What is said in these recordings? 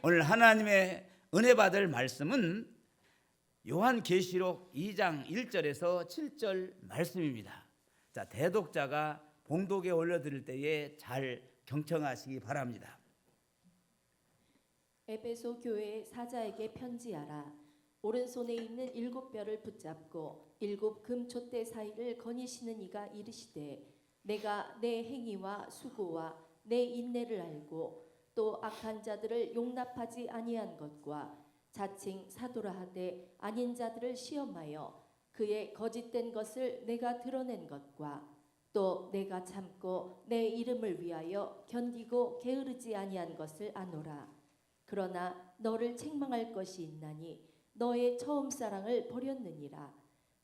오늘 하나님의 은혜 받을 말씀은 요한계시록 2장 1절에서 7절 말씀입니다. 자, 대독자가 봉독에 올려드릴 때에 잘 경청하시기 바랍니다. 에베소 교회의 사자에게 편지하라. 오른손에 있는 7뼈를 붙잡고 7 금촛대 사이를 거니시는 이가 이르시되, 내가 내 행위와 수고와 내 인내를 알고 또 악한 자들을 용납하지 아니한 것과 자칭 사도라 하되 아닌 자들을 시험하여 그의 거짓된 것을 내가 드러낸 것과 또 내가 참고 내 이름을 위하여 견디고 게으르지 아니한 것을 아노라. 그러나 너를 책망할 것이 있나니 너의 처음 사랑을 버렸느니라.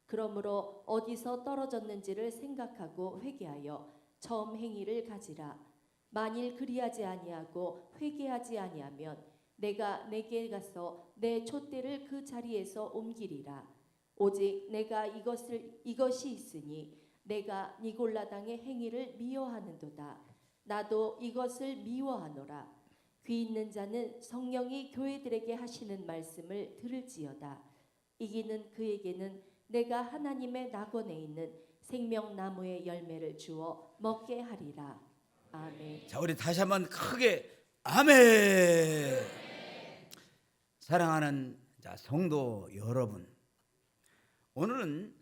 그러므로 어디서 떨어졌는지를 생각하고 회개하여 처음 행위를 가지라. 만일 그리하지 아니하고 회개하지 아니하면 내가 내게 가서 내 촛대를 그 자리에서 옮기리라. 오직 내가 이것이 있으니 내가 니골라 당의 행위를 미워하는도다. 나도 이것을 미워하노라. 귀 있는 자는 성령이 교회들에게 하시는 말씀을 들을지어다. 이기는 그에게는 내가 하나님의 낙원에 있는 생명나무의 열매를 주어 먹게 하리라. 아멘. 자, 우리 다시 한번 크게 아멘. 사랑하는 성도 여러분, 오늘은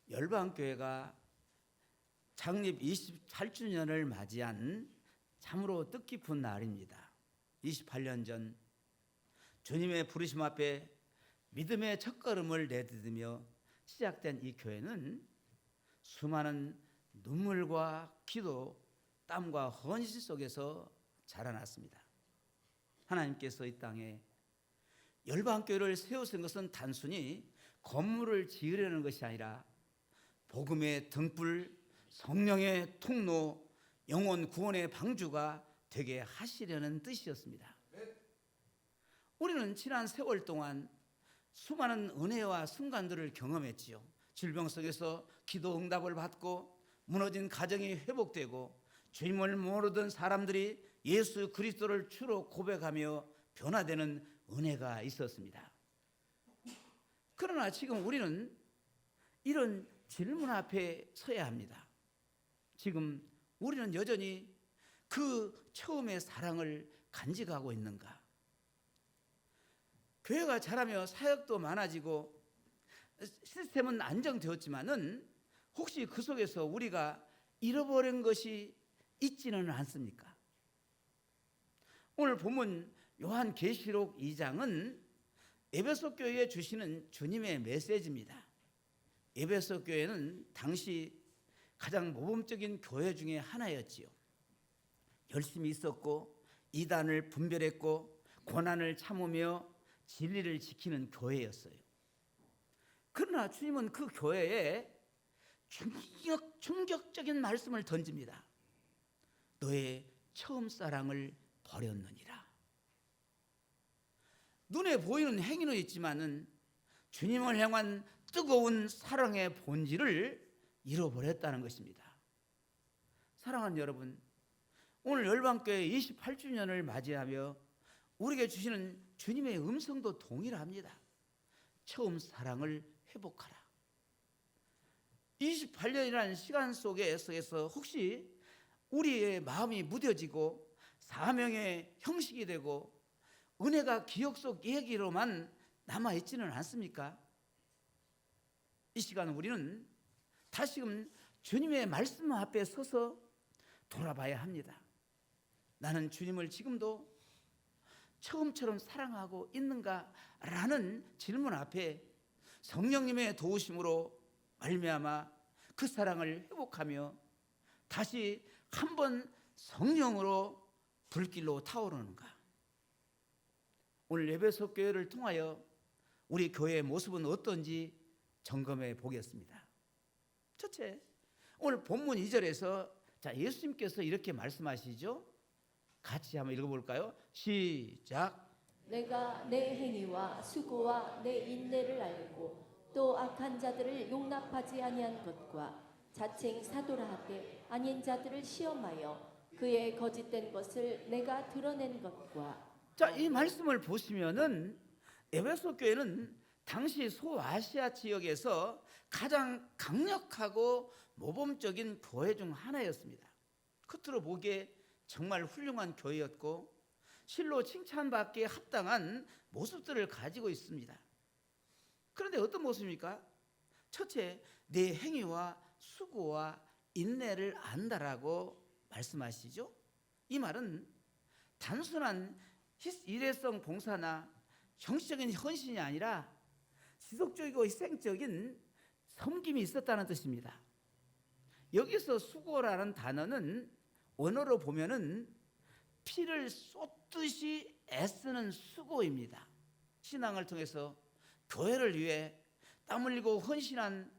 열방교회가 창립 28주년을 맞이한 참으로 뜻깊은 날입니다. 28년 전 주님의 부르심 앞에 믿음의 첫걸음을 내디디며 시작된 이 교회는 수많은 눈물과 기도, 땀과 헌신 속에서 자라났습니다. 하나님께서 이 땅에 열방교회를 세우신 것은 단순히 건물을 지으려는 것이 아니라 복음의 등불, 성령의 통로, 영혼 구원의 방주가 되게 하시려는 뜻이었습니다. 우리는 지난 세월 동안 수많은 은혜와 순간들을 경험했지요. 질병 속에서 기도 응답을 받고 무너진 가정이 회복되고 주님을 모르던 사람들이 예수 그리스도를 주로 고백하며 변화되는 은혜가 있었습니다. 그러나 지금 우리는 이런 질문 앞에 서야 합니다. 지금 우리는 여전히 그 처음의 사랑을 간직하고 있는가? 교회가 자라며 사역도 많아지고 시스템은 안정되었지만은 혹시 그 속에서 우리가 잃어버린 것이 있지는 않습니까? 오늘 본문 요한계시록 2장은 에베소 교회에 주시는 주님의 메시지입니다. 에베소 교회는 당시 가장 모범적인 교회 중에 하나였지요. 열심히 있었고 이단을 분별했고 고난을 참으며 진리를 지키는 교회였어요. 그러나 주님은 그 교회에 충격적인 말씀을 던집니다. 너의 처음 사랑을 버렸느니라. 눈에 보이는 행위는 있지만은 주님을 향한 뜨거운 사랑의 본질을 잃어버렸다는 것입니다. 사랑하는 여러분, 오늘 열방교회 28주년을 맞이하며 우리에게 주시는 주님의 음성도 동일합니다. 처음 사랑을 회복하라. 28년이라는 시간 속에서 혹시 우리의 마음이 무뎌지고 사명의 형식이 되고 은혜가 기억 속 얘기로만 남아있지는 않습니까? 이 시간 우리는 다시금 주님의 말씀 앞에 서서 돌아봐야 합니다. 나는 주님을 지금도 처음처럼 사랑하고 있는가? 라는 질문 앞에 성령님의 도우심으로 말미암아 그 사랑을 회복하며 다시 한번 성령으로 불길로 타오르는가? 오늘 에베소 교회를 통하여 우리 교회의 모습은 어떤지 점검해 보겠습니다. 첫째, 오늘 본문 2절에서 예수님께서 이렇게 말씀하시죠. 같이 한번 읽어볼까요? 시작. 내가 내 행위와 수고와 내 인내를 알고 또 악한 자들을 용납하지 아니한 것과 자칭 사도라 하되 아닌 자들을 시험하여 그의 거짓된 것을 내가 드러낸 것과 자, 이 말씀을 보시면은 에베소 교회는 당시 소아시아 지역에서 가장 강력하고 모범적인 교회 중 하나였습니다. 겉으로 보기에 정말 훌륭한 교회였고 실로 칭찬받기에 합당한 모습들을 가지고 있습니다. 그런데 어떤 모습입니까? 첫째, 내 행위와 수고와 인내를 안다라고 말씀하시죠. 이 말은 단순한 일회성 봉사나 형식적인 헌신이 아니라 지속적이고 희생적인 섬김이 있었다는 뜻입니다. 여기서 수고라는 단어는 원어로 보면은 피를 쏟듯이 애쓰는 수고입니다. 신앙을 통해서 교회를 위해 땀 흘리고 헌신한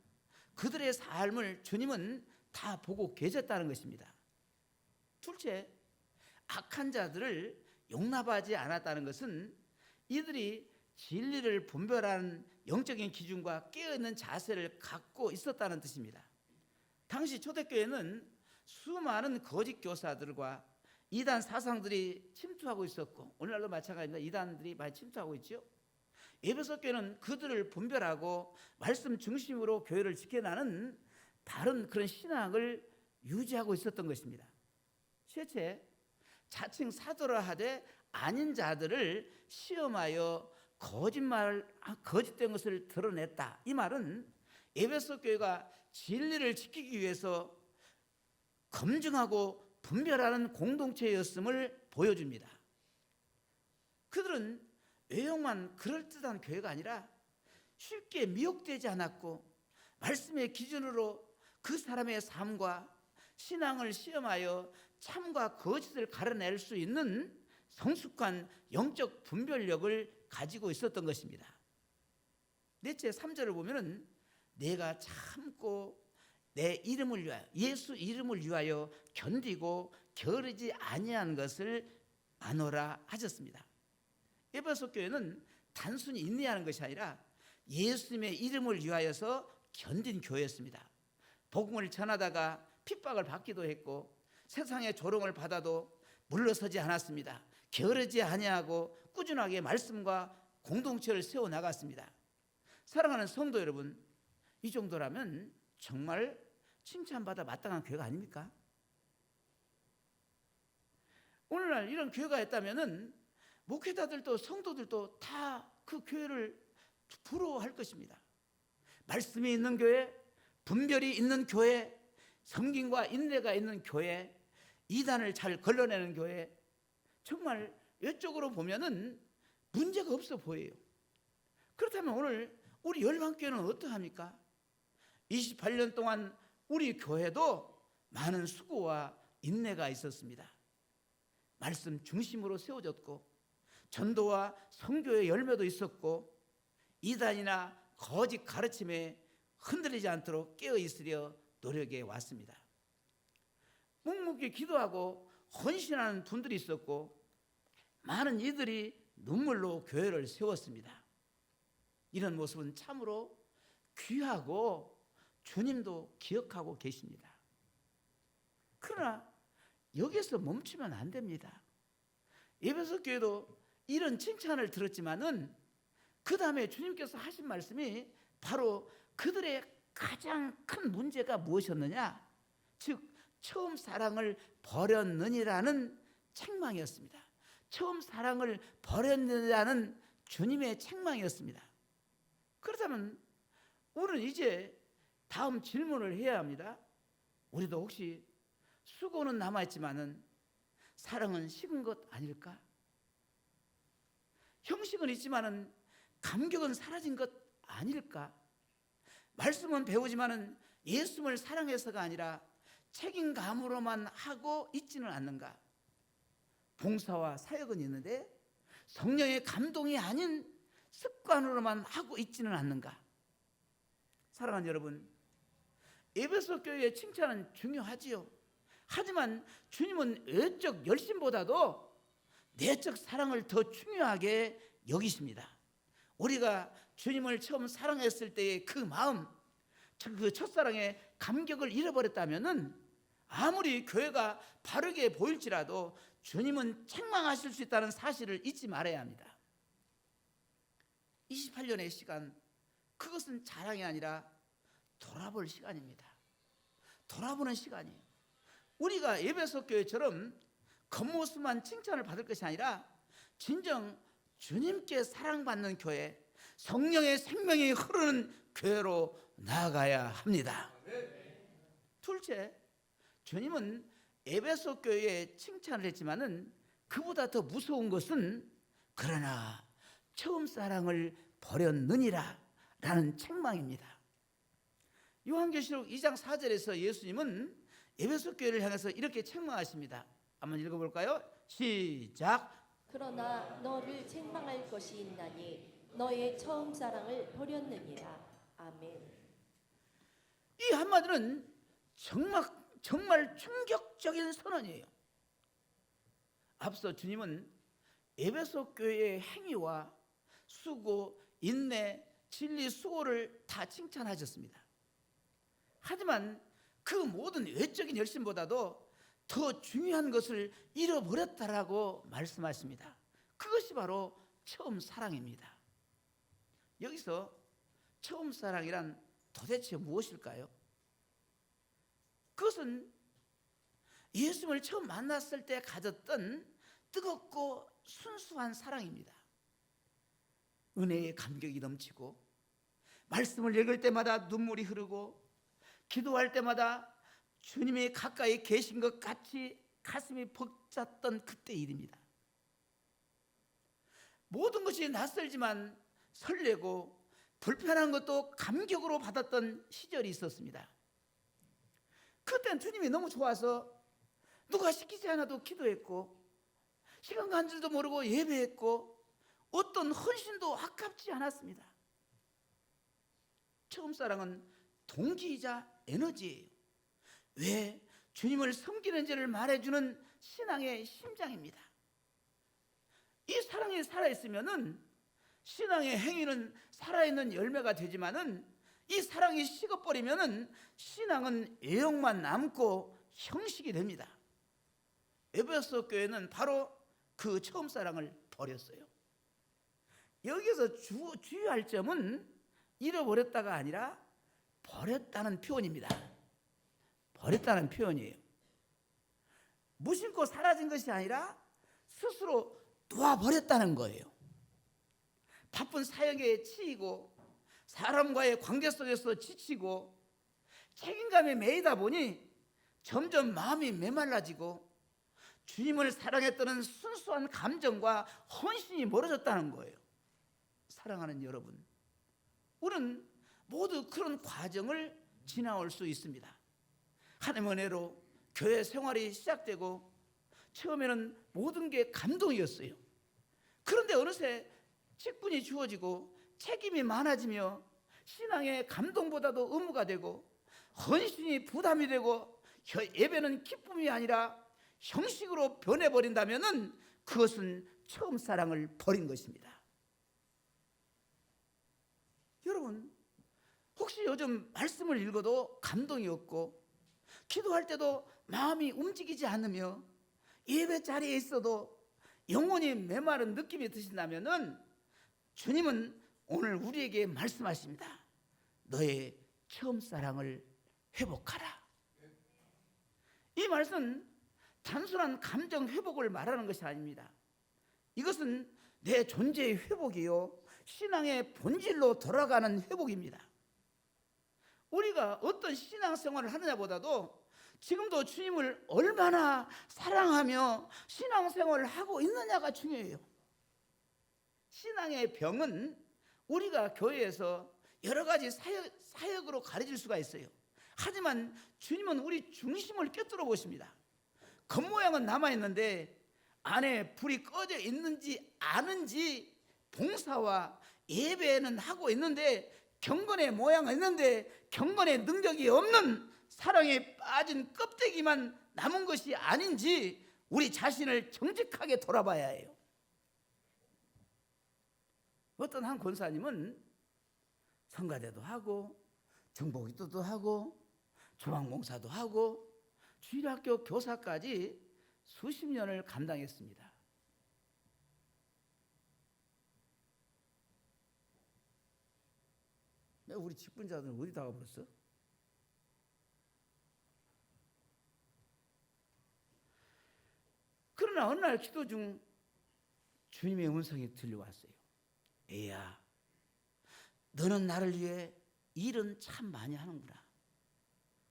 그들의 삶을 주님은 다 보고 계셨다는 것입니다. 둘째, 악한 자들을 용납하지 않았다는 것은 이들이 진리를 분별하는 영적인 기준과 깨어있는 자세를 갖고 있었다는 뜻입니다. 당시 초대교회는 수많은 거짓 교사들과 이단 사상들이 침투하고 있었고 오늘날도 마찬가지입니다. 이단들이 많이 침투하고 있죠. 에베소 교회는 그들을 분별하고 말씀 중심으로 교회를 지켜나는 바른 그런 신앙을 유지하고 있었던 것입니다. 셋째, 자칭 사도라 하되 아닌 자들을 시험하여 거짓된 것을 드러냈다. 이 말은 에베소 교회가 진리를 지키기 위해서 검증하고 분별하는 공동체였음을 보여줍니다. 그들은 외형만 그럴듯한 교회가 아니라 쉽게 미혹되지 않았고 말씀의 기준으로 그 사람의 삶과 신앙을 시험하여 참과 거짓을 가려낼 수 있는 성숙한 영적 분별력을 가지고 있었던 것입니다. 넷째, 3절을 보면은 내가 참고 내 이름을 위하여 예수 이름을 위하여 견디고 게으르지 아니한 것을 아노라 하셨습니다. 에베소 교회는 단순히 인내하는 것이 아니라 예수님의 이름을 위하여서 견딘 교회였습니다. 복음을 전하다가 핍박을 받기도 했고 세상의 조롱을 받아도 물러서지 않았습니다. 게으르지 아니하고 꾸준하게 말씀과 공동체를 세워나갔습니다. 사랑하는 성도 여러분, 이 정도라면 정말 칭찬받아 마땅한 교회가 아닙니까? 오늘날 이런 교회가 있다면은 목회자들도 성도들도 다 그 교회를 부러워할 것입니다. 말씀이 있는 교회, 분별이 있는 교회, 섬김과 인내가 있는 교회, 이단을 잘 걸러내는 교회, 정말 외적으로 보면은 문제가 없어 보여요. 그렇다면 오늘 우리 열방교회는 어떠합니까? 28년 동안 우리 교회도 많은 수고와 인내가 있었습니다. 말씀 중심으로 세워졌고 전도와 선교의 열매도 있었고 이단이나 거짓 가르침에 흔들리지 않도록 깨어 있으려 노력해 왔습니다. 묵묵히 기도하고 헌신하는 분들이 있었고 많은 이들이 눈물로 교회를 세웠습니다. 이런 모습은 참으로 귀하고 주님도 기억하고 계십니다. 그러나 여기서 멈추면 안 됩니다. 에베소 교회도 이런 칭찬을 들었지만은 그 다음에 주님께서 하신 말씀이 바로 그들의 가장 큰 문제가 무엇이었느냐? 즉 처음 사랑을 버렸느니라는 책망이었습니다. 처음 사랑을 버렸느니라는 주님의 책망이었습니다. 그렇다면 우리는 이제 다음 질문을 해야 합니다. 우리도 혹시 수고는 남아있지만은 사랑은 식은 것 아닐까? 형식은 있지만은 감격은 사라진 것 아닐까? 말씀은 배우지만은 예수님을 사랑해서가 아니라 책임감으로만 하고 있지는 않는가? 봉사와 사역은 있는데 성령의 감동이 아닌 습관으로만 하고 있지는 않는가? 사랑하는 여러분, 에베소 교회의 칭찬은 중요하지요. 하지만 주님은 외적 열심보다도 내적 사랑을 더 중요하게 여기십니다. 우리가 주님을 처음 사랑했을 때의 그 마음, 그 첫사랑의 감격을 잃어버렸다면은 아무리 교회가 바르게 보일지라도 주님은 책망하실 수 있다는 사실을 잊지 말아야 합니다. 28년의 시간, 그것은 자랑이 아니라 돌아볼 시간입니다. 돌아보는 시간이에요. 우리가 에베소 교회처럼 겉모습만 칭찬을 받을 것이 아니라 진정 주님께 사랑받는 교회, 성령의 생명이 흐르는 교회로 나아가야 합니다. 둘째, 주님은 에베소 교회에 칭찬을 했지만은 그보다 더 무서운 것은 그러나 처음 사랑을 버렸느니라 라는 책망입니다. 요한계시록 2장 4절에서 예수님은 에베소 교회를 향해서 이렇게 책망하십니다. 한번 읽어볼까요? 시작. 그러나 너를 책망할 것이 있나니 너의 처음 사랑을 버렸느니라. 아멘. 이 한마디는 정말 충격적인 선언이에요. 앞서 주님은 에베소 교회의 행위와 수고, 인내, 진리, 수고를 다 칭찬하셨습니다. 하지만 그 모든 외적인 열심보다도 더 중요한 것을 잃어버렸다라고 말씀하십니다. 그것이 바로 처음 사랑입니다. 여기서 처음 사랑이란 도대체 무엇일까요? 그것은 예수님을 처음 만났을 때 가졌던 뜨겁고 순수한 사랑입니다. 은혜의 감격이 넘치고 말씀을 읽을 때마다 눈물이 흐르고 기도할 때마다 주님이 가까이 계신 것 같이 가슴이 벅찼던 그때 일입니다. 모든 것이 낯설지만 설레고 불편한 것도 감격으로 받았던 시절이 있었습니다. 그때는 주님이 너무 좋아서 누가 시키지 않아도 기도했고 시간 간 줄도 모르고 예배했고 어떤 헌신도 아깝지 않았습니다. 처음 사랑은 동기이자 에너지예요. 왜? 주님을 섬기는지를 말해주는 신앙의 심장입니다. 이 사랑이 살아있으면은 신앙의 행위는 살아있는 열매가 되지만은 이 사랑이 식어버리면은 신앙은 애용만 남고 형식이 됩니다. 에베소 교회는 바로 그 처음 사랑을 버렸어요. 여기서 주의할 점은 잃어버렸다가 아니라 버렸다는 표현입니다. 버렸다는 표현이에요. 무심코 사라진 것이 아니라 스스로 놓아버렸다는 거예요. 바쁜 사역에 치이고 사람과의 관계 속에서 지치고 책임감에 매이다 보니 점점 마음이 메말라지고 주님을 사랑했던 순수한 감정과 헌신이 멀어졌다는 거예요. 사랑하는 여러분, 우리는 모두 그런 과정을 지나올 수 있습니다. 하나님의 은혜로 교회 생활이 시작되고 처음에는 모든 게 감동이었어요. 그런데 어느새 직분이 주어지고 책임이 많아지며 신앙의 감동보다도 의무가 되고 헌신이 부담이 되고 예배는 기쁨이 아니라 형식으로 변해버린다면 그것은 처음 사랑을 버린 것입니다. 여러분, 혹시 요즘 말씀을 읽어도 감동이 없고 기도할 때도 마음이 움직이지 않으며 예배 자리에 있어도 영혼이 메마른 느낌이 드신다면 주님은 오늘 우리에게 말씀하십니다. 너의 처음 사랑을 회복하라. 이 말씀은 단순한 감정 회복을 말하는 것이 아닙니다. 이것은 내 존재의 회복이요 신앙의 본질로 돌아가는 회복입니다. 우리가 어떤 신앙생활을 하느냐보다도 지금도 주님을 얼마나 사랑하며 신앙생활을 하고 있느냐가 중요해요. 신앙의 병은 우리가 교회에서 여러 가지 사역으로 가려질 수가 있어요. 하지만 주님은 우리 중심을 꿰뚫어 보십니다. 겉모양은 남아있는데 안에 불이 꺼져 있는지 아는지 봉사와 예배는 하고 있는데 경건의 모양은 있는데 경건의 능력이 없는 사랑에 빠진 껍데기만 남은 것이 아닌지 우리 자신을 정직하게 돌아봐야 해요. 어떤 한 권사님은 성가대도 하고 정복기도도 하고 조망봉사도 하고 주일학교 교사까지 수십 년을 감당했습니다. 우리 직분자들은 어디 다가 버렸어? 그러나 어느 날 기도 중 주님의 음성이 들려왔어요. 애야, 너는 나를 위해 일은 참 많이 하는구나.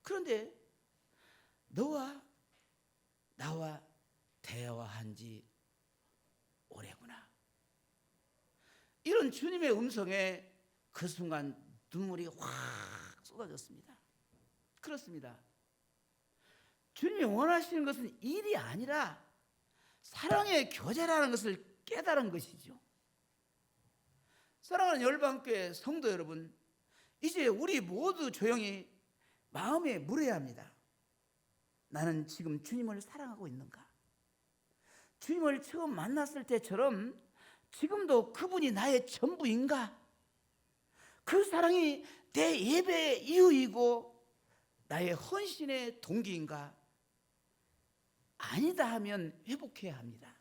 그런데 너와 나와 대화한 지 오래구나. 이런 주님의 음성에 그 순간 눈물이 확 쏟아졌습니다. 그렇습니다. 주님이 원하시는 것은 일이 아니라 사랑의 교제라는 것을 깨달은 것이죠. 사랑하는 열방교회 성도 여러분, 이제 우리 모두 조용히 마음에 물어야 합니다. 나는 지금 주님을 사랑하고 있는가? 주님을 처음 만났을 때처럼 지금도 그분이 나의 전부인가? 그 사랑이 내 예배의 이유이고 나의 헌신의 동기인가? 아니다 하면 회복해야 합니다.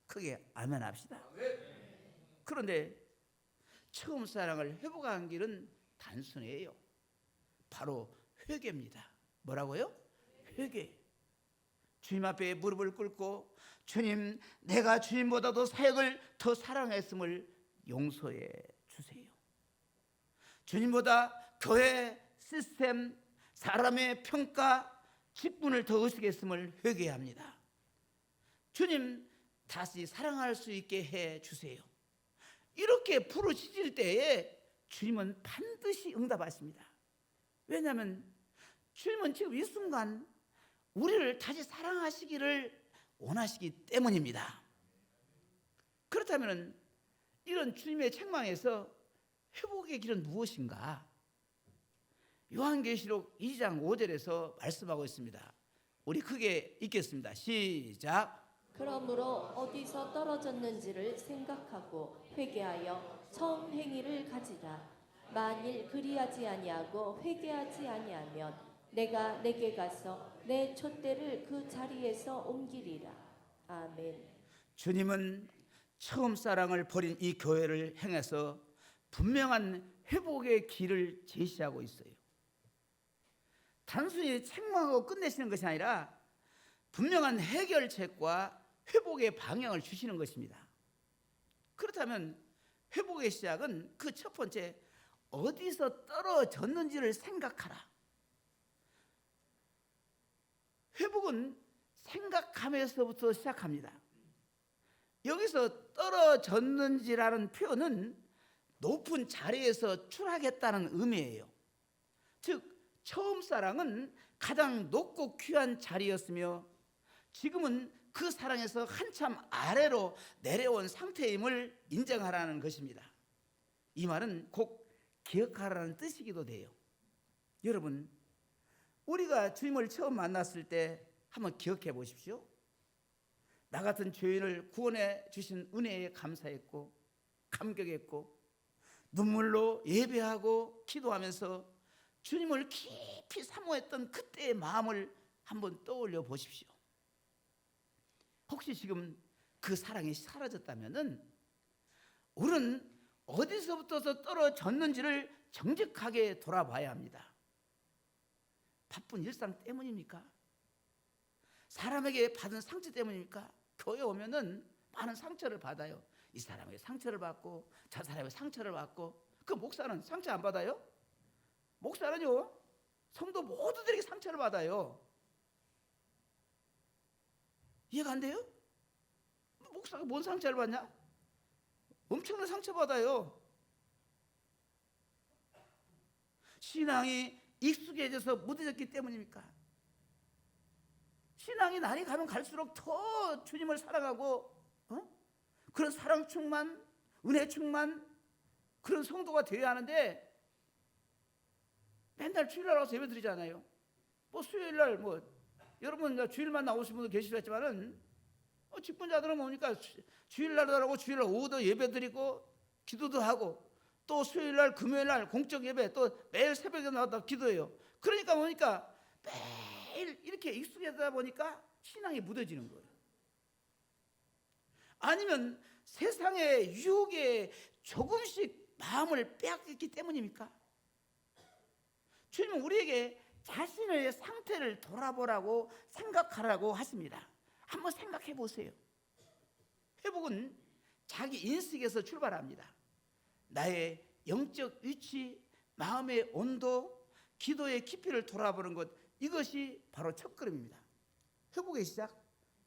크게 아멘 합시다. 그런데 처음 사랑을 회복하는 길은 단순해요. 바로 회개입니다. 뭐라고요? 회개. 주님 앞에 무릎을 꿇고 주님, 내가 주님보다도 사역을 더 사랑했음을 용서해 주세요. 주님보다 교회 시스템, 사람의 평가, 직분을 더 의식했음을 회개합니다. 주님, 다시 사랑할 수 있게 해 주세요. 이렇게 부르짖을 때에 주님은 반드시 응답하십니다. 왜냐하면 주님은 지금 이 순간 우리를 다시 사랑하시기를 원하시기 때문입니다. 그렇다면 이런 주님의 책망에서 회복의 길은 무엇인가? 요한계시록 2장 5절에서 말씀하고 있습니다. 우리 크게 읽겠습니다. 시작. 그러므로 어디서 떨어졌는지를 생각하고 회개하여 처음 행위를 가지라. 만일 그리하지 아니하고 회개하지 아니하면 내가 내게 가서 내 촛대를 그 자리에서 옮기리라. 아멘. 주님은 처음 사랑을 버린 이 교회를 향해서 분명한 회복의 길을 제시하고 있어요. 단순히 책망하고 끝내시는 것이 아니라 분명한 해결책과 회복의 방향을 주시는 것입니다. 그렇다면 회복의 시작은 그 첫 번째, 어디서 떨어졌는지를 생각하라. 회복은 생각하면서부터 시작합니다. 여기서 떨어졌는지라는 표현은 높은 자리에서 추락했다는 의미예요. 즉 처음 사랑은 가장 높고 귀한 자리였으며 지금은 그 사랑에서 한참 아래로 내려온 상태임을 인정하라는 것입니다. 이 말은 꼭 기억하라는 뜻이기도 돼요. 여러분, 우리가 주님을 처음 만났을 때 한번 기억해 보십시오. 나 같은 죄인을 구원해 주신 은혜에 감사했고 감격했고 눈물로 예배하고 기도하면서 주님을 깊이 사모했던 그때의 마음을 한번 떠올려 보십시오. 혹시 지금 그 사랑이 사라졌다면은 우리는 어디서부터 떨어졌는지를 정직하게 돌아봐야 합니다. 바쁜 일상 때문입니까? 사람에게 받은 상처 때문입니까? 교회 오면은 많은 상처를 받아요. 이 사람에게 상처를 받고 저 사람에게 상처를 받고. 그 목사는 상처 안 받아요? 목사는요, 성도 모두들에게 상처를 받아요. 이해가 안 돼요? 목사가 뭔 상처를 받냐? 엄청난 상처 받아요. 신앙이 익숙해져서 무뎌졌기 때문입니까? 신앙이 날이 가면 갈수록 더 주님을 사랑하고 그런 사랑 충만, 은혜 충만 그런 성도가 되어야 하는데 맨날 주일날 와서 예배 드리잖아요. 뭐 수요일날 뭐 여러분 주일만 나오신 분도 계시겠지만은 직분자들은 뭡니까? 주일날도 하고 주일날 오후도 예배 드리고 기도도 하고 또 수요일날 금요일날 공적 예배 또 매일 새벽에 나와서 기도해요. 그러니까 뭡니까? 매일 이렇게 익숙해지다 보니까 신앙이 묻어지는 거예요. 아니면 세상의 유혹에 조금씩 마음을 빼앗겼기 때문입니까? 주님은 우리에게 자신의 상태를 돌아보라고 생각하라고 하십니다. 한번 생각해 보세요. 회복은 자기 인식에서 출발합니다. 나의 영적 위치, 마음의 온도, 기도의 깊이를 돌아보는 것, 이것이 바로 첫 걸음입니다. 회복의 시작,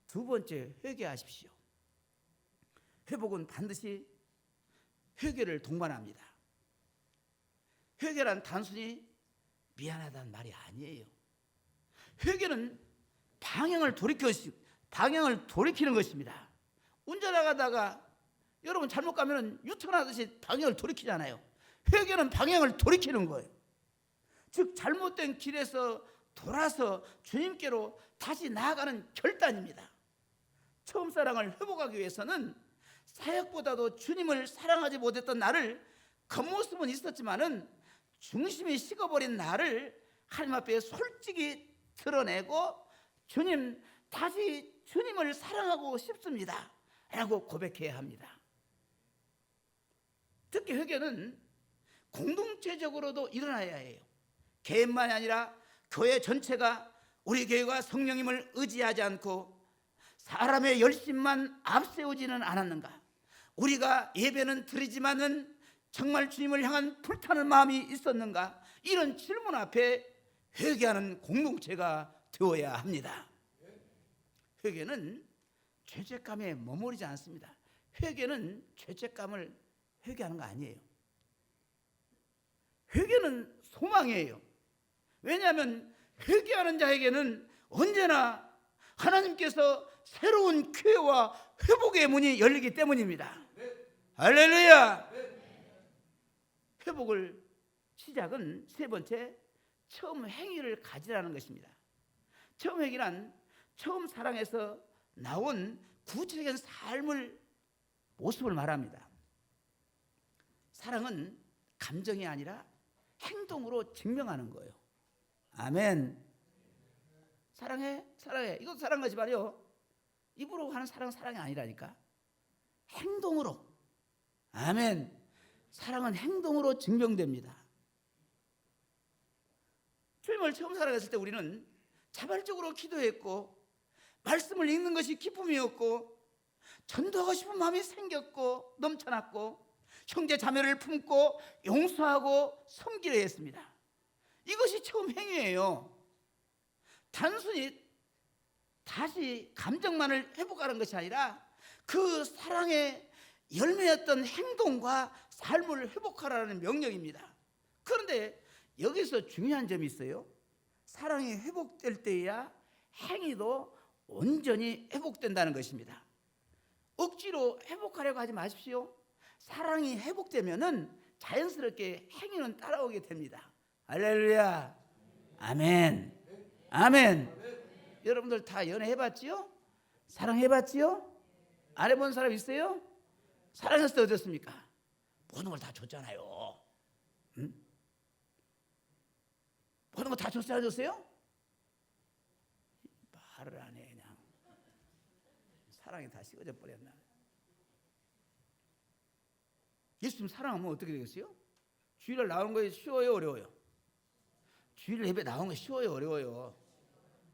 두 번째, 회개하십시오. 회복은 반드시 회개를 동반합니다. 회개란 단순히 미안하다는 말이 아니에요. 회개는 방향을 돌이키는 것입니다. 운전하다가 여러분 잘못 가면 유턴하듯이 방향을 돌이키잖아요. 회개는 방향을 돌이키는 거예요. 즉 잘못된 길에서 돌아서 주님께로 다시 나아가는 결단입니다. 처음 사랑을 회복하기 위해서는 사역보다도 주님을 사랑하지 못했던 나를, 겉모습은 있었지만은 중심이 식어버린 나를 하나님 앞에 솔직히 드러내고, 주님, 다시 주님을 사랑하고 싶습니다 라고 고백해야 합니다. 특히 회개는 공동체적으로도 일어나야 해요. 개인만이 아니라 교회 전체가 우리 교회가 성령님을 의지하지 않고 사람의 열심만 앞세우지는 않았는가? 우리가 예배는 드리지만은 정말 주님을 향한 불타는 마음이 있었는가? 이런 질문 앞에 회개하는 공동체가 되어야 합니다. 회개는 죄책감에 머무르지 않습니다. 회개는 죄책감을 회개하는 거 아니에요. 회개는 소망이에요. 왜냐하면 회개하는 자에게는 언제나 하나님께서 새로운 기회와 회복의 문이 열리기 때문입니다. 할렐루야. 회복을 시작은 세 번째, 처음 행위를 가지라는 것입니다. 처음 행위란 처음 사랑에서 나온 구체적인 삶을, 모습을 말합니다. 사랑은 감정이 아니라 행동으로 증명하는 거예요. 아멘. 사랑해, 사랑해. 이것도 사랑하지만요, 입으로 하는 사랑이 아니라니까. 행동으로. 아멘. 사랑은 행동으로 증명됩니다. 주님을 처음 사랑했을 때 우리는 자발적으로 기도했고, 말씀을 읽는 것이 기쁨이었고, 전도하고 싶은 마음이 생겼고 넘쳐났고, 형제 자매를 품고 용서하고 섬기려 했습니다. 이것이 처음 행위예요. 단순히 다시 감정만을 회복하는 것이 아니라 그 사랑의 열매였던 행동과 삶을 회복하라는 명령입니다. 그런데 여기서 중요한 점이 있어요. 사랑이 회복될 때야 행위도 온전히 회복된다는 것입니다. 억지로 회복하려고 하지 마십시오. 사랑이 회복되면은 자연스럽게 행위는 따라오게 됩니다. 할렐루야. 아멘. 아멘. 여러분들 다 연애해봤지요? 사랑해봤지요? 안 해본 사람 있어요? 사랑했을 때 어땠습니까? 모든 걸 다 줬잖아요. 응? 모든 거 다 줬어요? 안 줬어요? 말을 안 해. 그냥 사랑이 다 식어져 버렸나. 예수님 사랑하면 어떻게 되겠어요? 주일날 나오는 거 쉬워요, 어려워요? 주일 예배 나오는 거 쉬워요, 어려워요?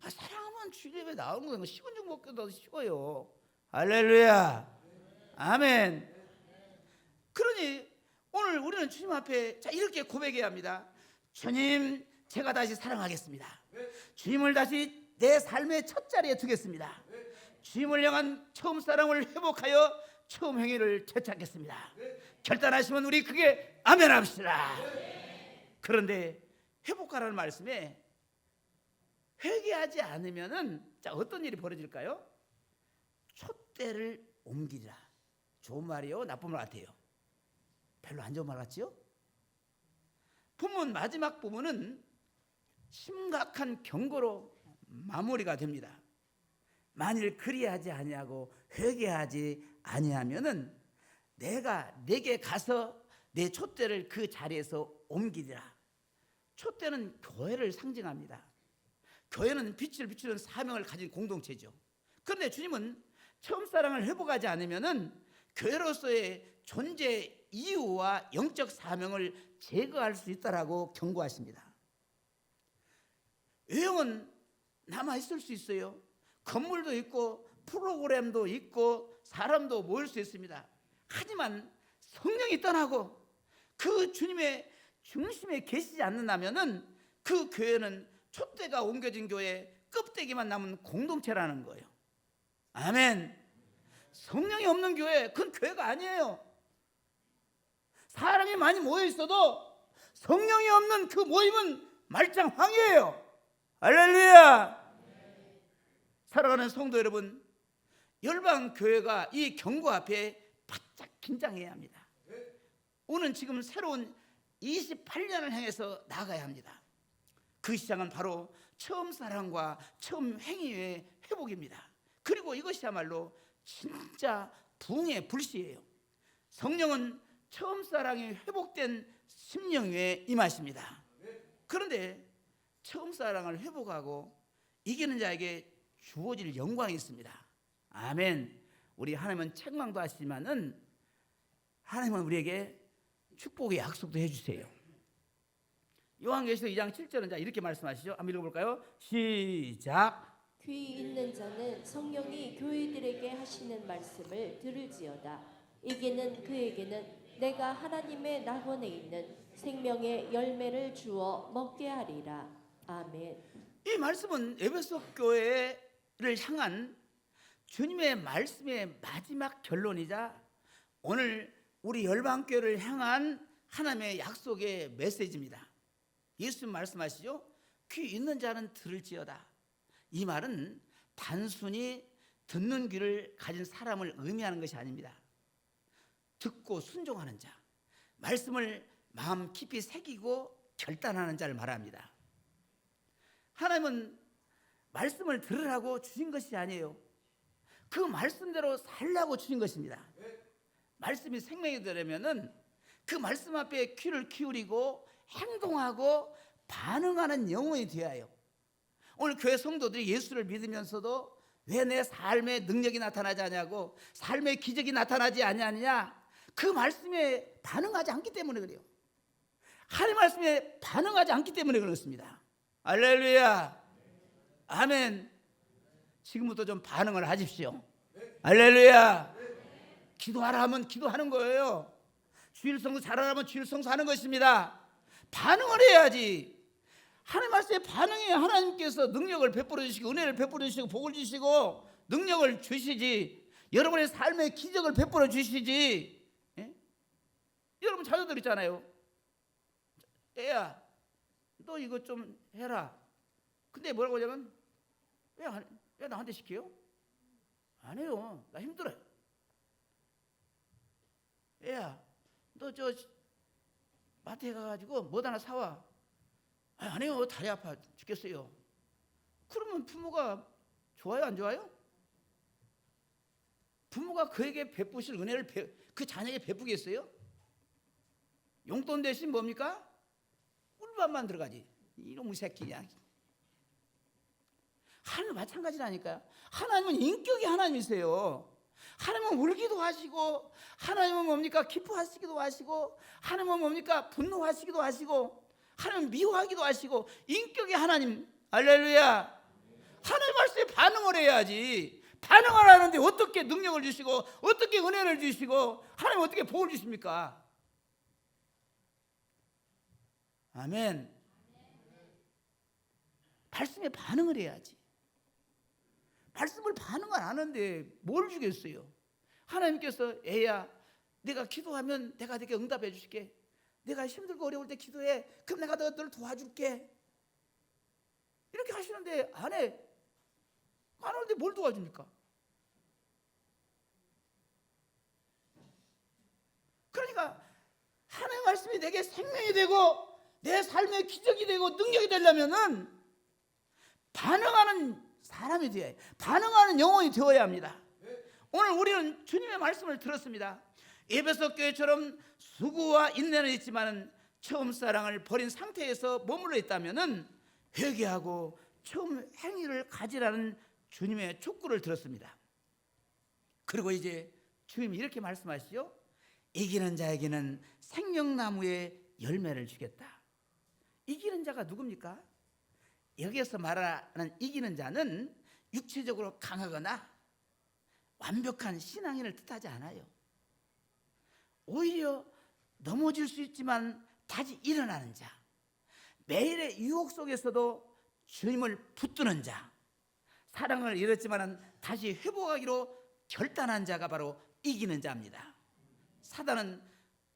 사랑하면 주일 예배 나오는 거 식은 죽 먹기도 쉬워요. 할렐루야. 아멘. 그러니 오늘 우리는 주님 앞에 이렇게 고백해야 합니다. 주님, 제가 다시 사랑하겠습니다. 주님을 다시 내 삶의 첫 자리에 두겠습니다. 주님을 향한 처음 사랑을 회복하여 처음 행위를 되찾겠습니다. 결단하시면 우리 그게 아멘 합시다. 그런데 회복하라는 말씀에 회개하지 않으면은 어떤 일이 벌어질까요? 촛대를 옮기라. 좋은 말이요, 나쁜 말 같아요? 별로 안 좋은 말 같지요? 본문 마지막 부분은 심각한 경고로 마무리가 됩니다. 만일 그리하지 아니하고 회개하지 아니하면은 내게 가서 내 촛대를 그 자리에서 옮기리라. 촛대는 교회를 상징합니다. 교회는 빛을 비추는 사명을 가진 공동체죠. 그런데 주님은 처음 사랑을 회복하지 않으면은 교회로서의 존재 이유와 영적 사명을 제거할 수 있다라고 경고하십니다. 유형은 남아 있을 수 있어요. 건물도 있고 프로그램도 있고 사람도 모일 수 있습니다. 하지만 성령이 떠나고 그 주님의 중심에 계시지 않는다면은 그 교회는 촛대가 옮겨진 교회, 껍데기만 남은 공동체라는 거예요. 아멘. 성령이 없는 교회, 그건 교회가 아니에요. 사람이 많이 모여 있어도 성령이 없는 그 모임은 말짱황이에요. 할렐루야. 사랑하는 성도 여러분, 열방 교회가 이 경고 앞에 바짝 긴장해야 합니다. 오늘 지금 새로운 28년을 향해서 나아가야 합니다. 그 시장은 바로 처음 사랑과 처음 행위의 회복입니다. 그리고 이것이야말로 진짜 부흥의 불씨예요. 성령은 처음 사랑이 회복된 심령 위에 임하십니다. 그런데 처음 사랑을 회복하고 이기는 자에게 주어질 영광이 있습니다. 아멘. 우리 하나님은 책망도 하시지만은 하나님은 우리에게 축복의 약속도 해주세요. 요한계시록 2장 7절은 자 이렇게 말씀하시죠. 한번 읽어볼까요? 시작. 귀 있는 자는 성령이 교회들에게 하시는 말씀을 들을지어다. 이기는 그에게는 내가 하나님의 낙원에 있는 생명의 열매를 주어 먹게 하리라. 아멘. 이 말씀은 에베소 교회를 향한 주님의 말씀의 마지막 결론이자 오늘 우리 열방교회를 향한 하나님의 약속의 메시지입니다. 예수님 말씀하시죠. 귀 있는 자는 들을지어다. 이 말은 단순히 듣는 귀를 가진 사람을 의미하는 것이 아닙니다. 듣고 순종하는 자, 말씀을 마음 깊이 새기고 결단하는 자를 말합니다. 하나님은 말씀을 들으라고 주신 것이 아니에요. 그 말씀대로 살라고 주신 것입니다. 말씀이 생명이 되려면은 그 말씀 앞에 귀를 기울이고 행동하고 반응하는 영혼이 되어야 해요. 오늘 교회 성도들이 예수를 믿으면서도 왜 내 삶의 능력이 나타나지 않냐고, 삶의 기적이 나타나지 않느냐, 그 말씀에 반응하지 않기 때문에 그래요. 하나님 말씀에 반응하지 않기 때문에 그렇습니다. 할렐루야. 아멘. 지금부터 좀 반응을 하십시오. 할렐루야. 기도하라 하면 기도하는 거예요. 주일 성수 잘하라면 주일 성수하는 것입니다. 반응을 해야지. 하나님 말씀에 반응해 하나님께서 능력을 베풀어 주시고 은혜를 베풀어 주시고 복을 주시고 능력을 주시지. 여러분의 삶의 기적을 베풀어 주시지. 예? 여러분 자녀들 있잖아요. 애야, 너 이거 좀 해라. 근데 뭐라고 하냐면 왜 나한테 시켜요? 안 해요. 나 힘들어요. 애야, 너 저 마트에 가가지고 뭐 하나 사와. 안 해요. 다리 아파 죽겠어요. 그러면 부모가 좋아요, 안 좋아요? 부모가 그에게 베푸실 은혜를 그 자녀에게 베푸겠어요? 용돈 대신 뭡니까? 꿀밥만 들어가지. 이놈의 새끼야. 하나님 마찬가지라니까요. 하나님은 인격이 하나님이세요. 하나님은 울기도 하시고, 하나님은 뭡니까? 기뻐하시기도 하시고, 하나님은 뭡니까? 분노하시기도 하시고, 하나님은 미워하기도 하시고, 인격이 하나님. 할렐루야. 하나님 말씀에 반응을 해야지. 반응을 하는데 어떻게 능력을 주시고, 어떻게 은혜를 주시고, 하나님 어떻게 복을 주십니까? 아멘. 말씀에 반응을 해야지. 말씀을 반응을 안 하는데 뭘 주겠어요? 하나님께서 애야, 내가 기도하면 내가 네게 응답해 줄게. 내가 힘들고 어려울 때 기도해. 그럼 내가 너를 도와줄게. 이렇게 하시는데 안 해. 안 하는데 뭘 도와줍니까? 그러니까 하나님 말씀이 내게 생명이 되고 내 삶의 기적이 되고 능력이 되려면은 반응하는 사람이 되어야 해요. 반응하는 영혼이 되어야 합니다. 오늘 우리는 주님의 말씀을 들었습니다. 에베소 교회처럼 수고와 인내는 있지만 처음 사랑을 버린 상태에서 머물러 있다면 회개하고 처음 행위를 가지라는 주님의 촉구를 들었습니다. 그리고 이제 주님이 이렇게 말씀하시죠. 이기는 자에게는 생명나무의 열매를 주겠다. 이기는 자가 누굽니까? 여기에서 말하는 이기는 자는 육체적으로 강하거나 완벽한 신앙인을 뜻하지 않아요. 오히려 넘어질 수 있지만 다시 일어나는 자, 매일의 유혹 속에서도 주님을 붙드는 자, 사랑을 잃었지만 다시 회복하기로 결단한 자가 바로 이기는 자입니다. 사단은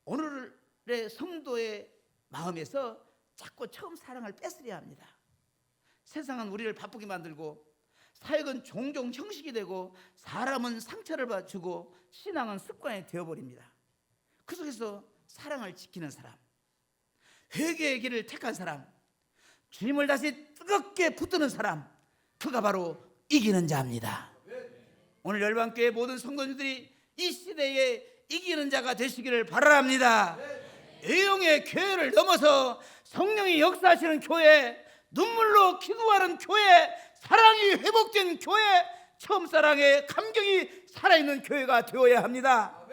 오늘의 성도의 마음에서 자꾸 처음 사랑을 뺏으려 합니다. 세상은 우리를 바쁘게 만들고, 사역은 종종 형식이 되고, 사람은 상처를 주고, 신앙은 습관이 되어버립니다. 그 속에서 사랑을 지키는 사람, 회개의 길을 택한 사람, 주님을 다시 뜨겁게 붙드는 사람, 그가 바로 이기는 자입니다. 오늘 열방교회 모든 성도님들이 이 시대에 이기는 자가 되시기를 바랍니다. 애용의 교회를 넘어서 성령이 역사하시는 교회, 눈물로 기도하는 교회, 사랑이 회복된 교회, 처음 사랑의 감격이 살아있는 교회가 되어야 합니다.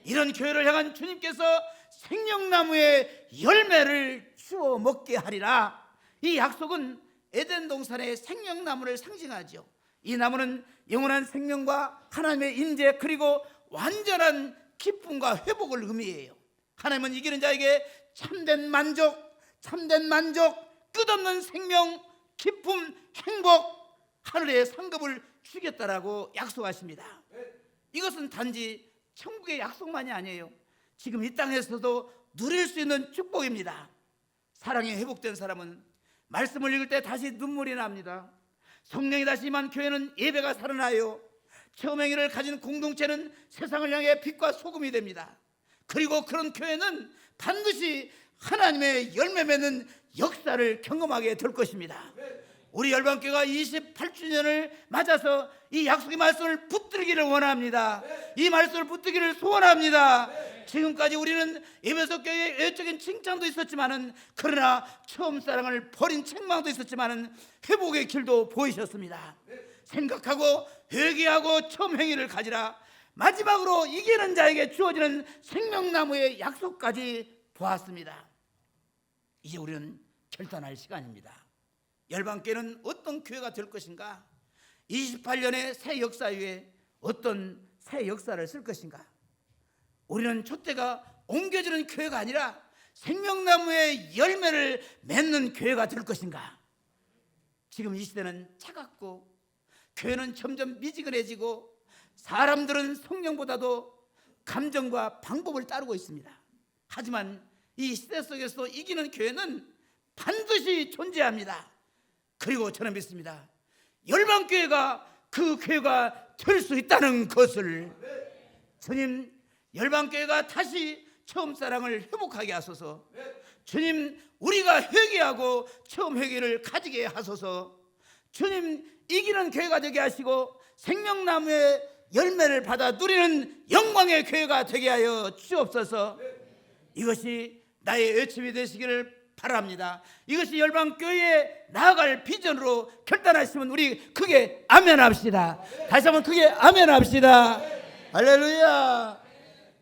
이런 교회를 향한 주님께서 생명나무의 열매를 주어 먹게 하리라. 이 약속은 에덴 동산의 생명나무를 상징하죠. 이 나무는 영원한 생명과 하나님의 임재, 그리고 완전한 기쁨과 회복을 의미해요. 하나님은 이기는 자에게 참된 만족, 끝없는 생명, 기쁨, 행복, 하늘의 상급을 주겠다라고 약속하십니다. 이것은 단지 천국의 약속만이 아니에요. 지금 이 땅에서도 누릴 수 있는 축복입니다. 사랑이 회복된 사람은 말씀을 읽을 때 다시 눈물이 납니다. 성령이 다시 임한 교회는 예배가 살아나요. 처음 행위를 가진 공동체는 세상을 향해 빛과 소금이 됩니다. 그리고 그런 교회는 반드시 하나님의 열매 맺는 역사를 경험하게 될 것입니다. 우리 열방교회가 28주년을 맞아서 이 약속의 말씀을 붙들기를 원합니다. 이 말씀을 붙들기를 소원합니다. 지금까지 우리는 에베소 교회의 외적인 칭찬도 있었지만은, 그러나 처음 사랑을 버린 책망도 있었지만은 회복의 길도 보이셨습니다. 생각하고 회개하고 처음 행위를 가지라. 마지막으로 이기는 자에게 주어지는 생명나무의 약속까지 보았습니다. 이제 우리는 결단할 시간입니다. 열방교회는 어떤 교회가 될 것인가? 28년의 새 역사 위에 어떤 새 역사를 쓸 것인가? 우리는 촛대가 옮겨지는 교회가 아니라 생명나무의 열매를 맺는 교회가 될 것인가? 지금 이 시대는 차갑고, 교회는 점점 미지근해지고, 사람들은 성령보다도 감정과 방법을 따르고 있습니다. 하지만 이 시대 속에서 이기는 교회는 반드시 존재합니다. 그리고 저는 믿습니다. 열방교회가 그 교회가 될 수 있다는 것을. 주님, 열방교회가 다시 처음 사랑을 회복하게 하소서. 주님, 우리가 회개하고 처음 회개를 가지게 하소서. 주님, 이기는 교회가 되게 하시고 생명나무의 열매를 받아 누리는 영광의 교회가 되게 하여 주옵소서. 이것이 나의 외침이 되시기를 바랍니다. 이것이 열방교회에 나아갈 비전으로 결단하시면 우리 크게 아멘 합시다. 다시 한번 크게 아멘 합시다. 할렐루야.